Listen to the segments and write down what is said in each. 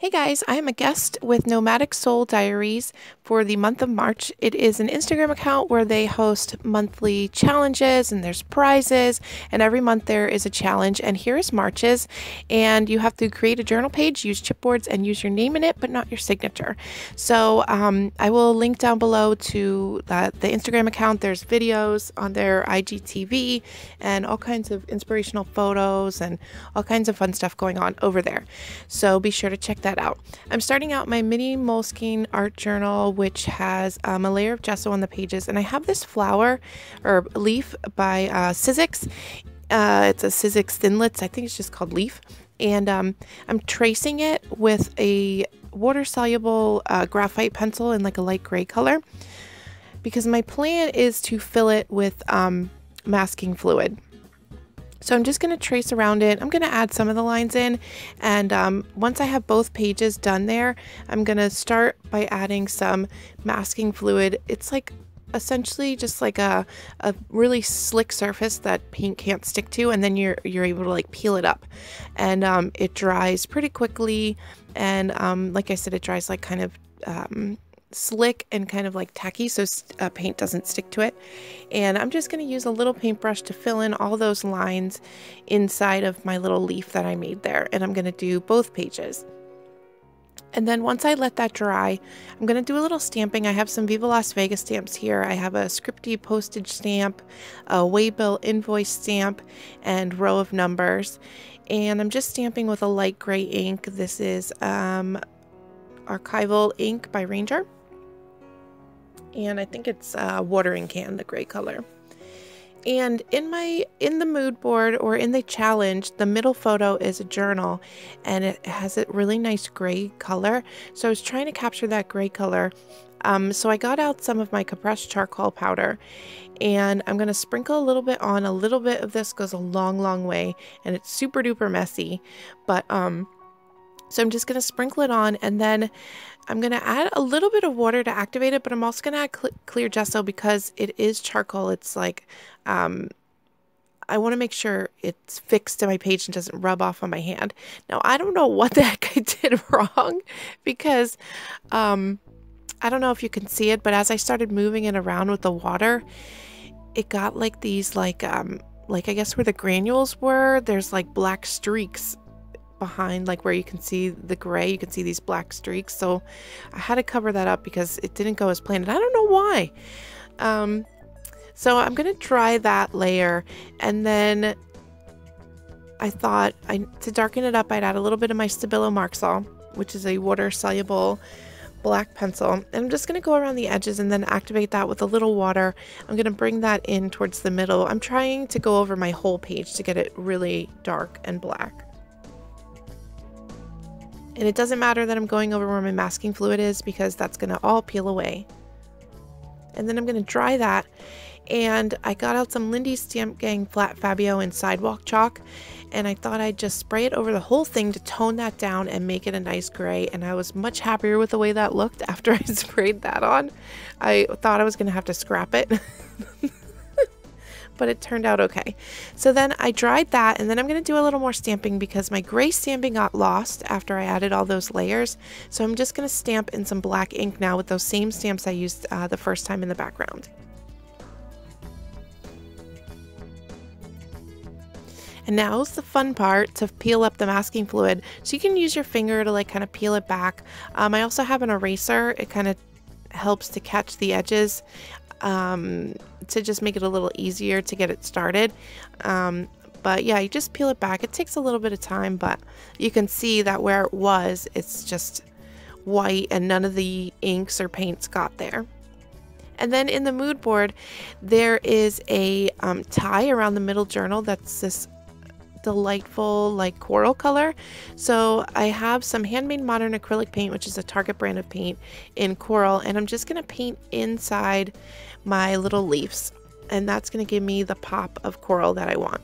Hey guys, I am a guest with Nomadic Diaries for the month of March. It is an Instagram account where they host monthly challenges and there's prizes, and every month there is a challenge. And here is March's, and you have to create a journal page, use chipboards, and use your name in it, but not your signature. So I will link down below to the Instagram account. There's videos on their IGTV and all kinds of inspirational photos and all kinds of fun stuff going on over there. So be sure to check that out. I'm starting out my mini Moleskine art journal, which has a layer of gesso on the pages, and I have this flower or leaf by Sizzix. It's a Sizzix Thinlits. I think it's just called Leaf, and I'm tracing it with a water-soluble graphite pencil in like a light gray color, because my plan is to fill it with masking fluid. So I'm just going to trace around it. I'm going to add some of the lines in, and once I have both pages done there, I'm going to start by adding some masking fluid. It's like essentially just like a really slick surface that paint can't stick to, and then you're able to like peel it up, and it dries pretty quickly, and like I said, it dries like kind of slick and kind of like tacky, so paint doesn't stick to it. And I'm just going to use a little paintbrush to fill in all those lines inside of my little leaf that I made there, and I'm going to do both pages. And then once I let that dry, I'm going to do a little stamping. I have some Viva Las Vegas stamps here. I have a Scripty postage stamp, a Waybill invoice stamp, and row of numbers. And I'm just stamping with a light gray ink. This is Archival ink by Ranger, and I think it's watering can, the gray color. And in the mood board or in the challenge, the middle photo is a journal, and it has a really nice gray color, so I was trying to capture that gray color. So I got out some of my compressed charcoal powder, and I'm going to sprinkle a little bit on. A little bit of this goes a long way, and it's super duper messy, but so I'm just going to sprinkle it on, and then I'm going to add a little bit of water to activate it, but I'm also going to add clear gesso because it is charcoal. It's like, I want to make sure it's fixed to my page and doesn't rub off on my hand. Now, I don't know what the heck I did wrong, because I don't know if you can see it, but as I started moving it around with the water, it got like these like I guess where the granules were, there's like black streaks behind, like where you can see the gray, you can see these black streaks. So I had to cover that up because it didn't go as planned, and I don't know why. So I'm gonna dry that layer, and then I thought to darken it up, I'd add a little bit of my Stabilo Marxol, which is a water soluble black pencil, and I'm just going to go around the edges and then activate that with a little water. I'm going to bring that in towards the middle. I'm trying to go over my whole page to get it really dark and black. And it doesn't matter that I'm going over where my masking fluid is, because that's going to all peel away. And then I'm going to dry that. And I got out some Lindy's Stamp Gang Flat Fabio and Sidewalk chalk, and I thought I'd just spray it over the whole thing to tone that down and make it a nice gray. And I was much happier with the way that looked after I sprayed that on. I thought I was going to have to scrap it. But it turned out okay. So then I dried that, and then I'm going to do a little more stamping because my gray stamping got lost after I added all those layers. So I'm just going to stamp in some black ink now with those same stamps I used the first time in the background. And now's the fun part, to peel up the masking fluid. So you can use your finger to like kind of peel it back. I also have an eraser. It kind of helps to catch the edges, to just make it a little easier to get it started. But yeah, you just peel it back. It takes a little bit of time, but you can see that where it was, it's just white and none of the inks or paints got there. And then in the mood board, there is a tie around the middle journal that's this delightful like coral color. So I have some Handmade Modern acrylic paint, which is a Target brand of paint, in coral, and I'm just going to paint inside my little leaves, and that's going to give me the pop of coral that I want.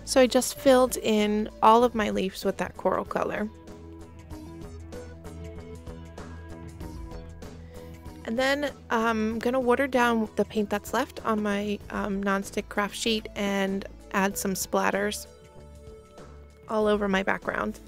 So I just filled in all of my leaves with that coral color. And And then I'm gonna water down the paint that's left on my nonstick craft sheet and add some splatters all over my background.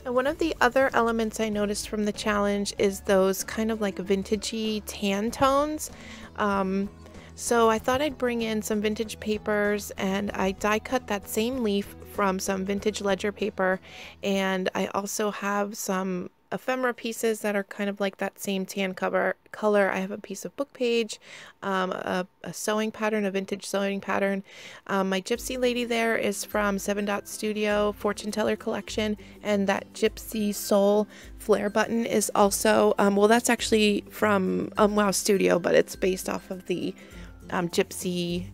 And one of the other elements I noticed from the challenge is those kind of like vintagey tan tones. So I thought I'd bring in some vintage papers, and I die cut that same leaf from some vintage ledger paper, and I also have some ephemera pieces that are kind of like that same tan color. I have a piece of book page, a sewing pattern, a vintage sewing pattern. My gypsy lady there is from 7 Dot Studio Fortune Teller collection, and that gypsy soul flare button is also, well, that's actually from Wow Studio, but it's based off of the gypsy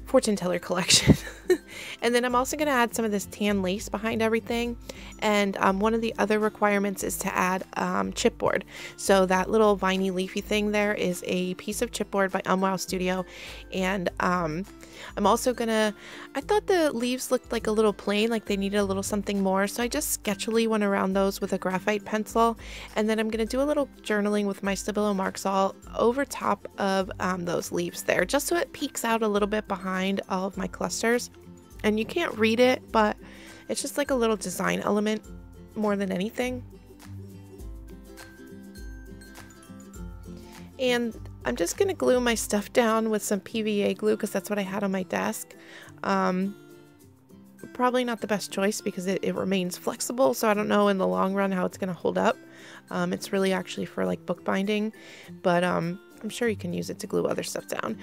fortune teller collection. And then I'm also going to add some of this tan lace behind everything, and one of the other requirements is to add chipboard. So that little viney leafy thing there is a piece of chipboard by Wow Studio, and I'm also gonna, I thought the leaves looked like a little plain, like they needed a little something more, so I just sketchily went around those with a graphite pencil, and then I'm gonna do a little journaling with my Stabilo marks all over top of those leaves there, just so it peeks out a little bit behind all of my clusters. And you can't read it, but it's just like a little design element more than anything. And I'm just going to glue my stuff down with some PVA glue because that's what I had on my desk. Probably not the best choice because it remains flexible, so I don't know in the long run how it's going to hold up. It's really actually for like bookbinding, but I'm sure you can use it to glue other stuff down.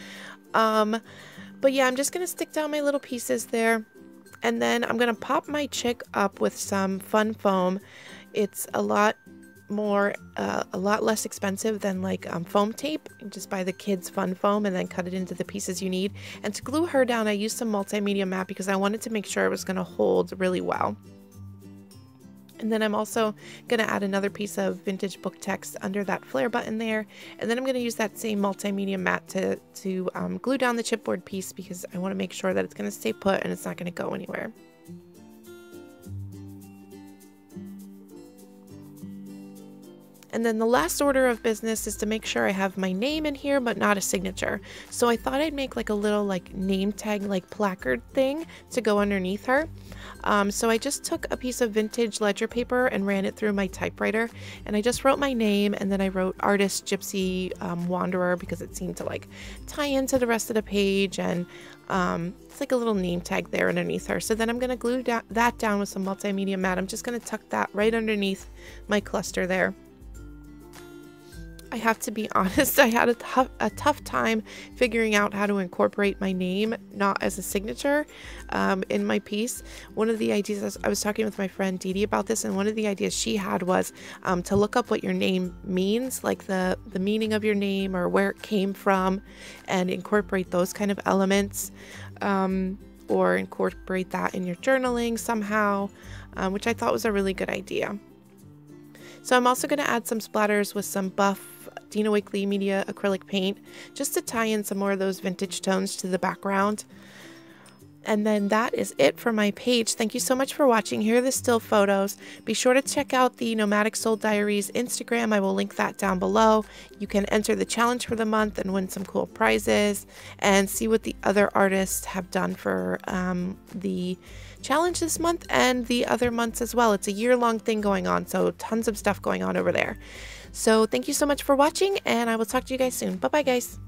But yeah, I'm just going to stick down my little pieces there, and then I'm going to pop my chick up with some fun foam. It's a lot less expensive than like foam tape. You just buy the kids fun foam and then cut it into the pieces you need. And to glue her down, I used some multimedia mat because I wanted to make sure it was going to hold really well. And then I'm also going to add another piece of vintage book text under that flare button there. And then I'm going to use that same multimedia mat to glue down the chipboard piece because I want to make sure that it's going to stay put and it's not going to go anywhere. And then the last order of business is to make sure I have my name in here, but not a signature. So I thought I'd make like a little like name tag, like placard thing to go underneath her. So I just took a piece of vintage ledger paper and ran it through my typewriter. And I just wrote my name, and then I wrote Artist Gypsy Wanderer because it seemed to like tie into the rest of the page. And it's like a little name tag there underneath her. So then I'm going to glue that down with some multimedia mat. I'm just going to tuck that right underneath my cluster there. I have to be honest, I had a tough time figuring out how to incorporate my name, not as a signature, in my piece. One of the ideas, I was talking with my friend Dee Dee about this, and one of the ideas she had was to look up what your name means, like the meaning of your name or where it came from, and incorporate those kind of elements, or incorporate that in your journaling somehow, which I thought was a really good idea. So I'm also going to add some splatters with some buff Dina Wakley Media acrylic paint just to tie in some more of those vintage tones to the background. And then that is it for my page. Thank you so much for watching. Here are the still photos. Be sure to check out the Nomadic Soul Diaries Instagram. I will link that down below. You can enter the challenge for the month and win some cool prizes and see what the other artists have done for the challenge this month and the other months as well. It's a year-long thing going on, so tons of stuff going on over there. So thank you so much for watching, and I will talk to you guys soon. Bye-bye, guys.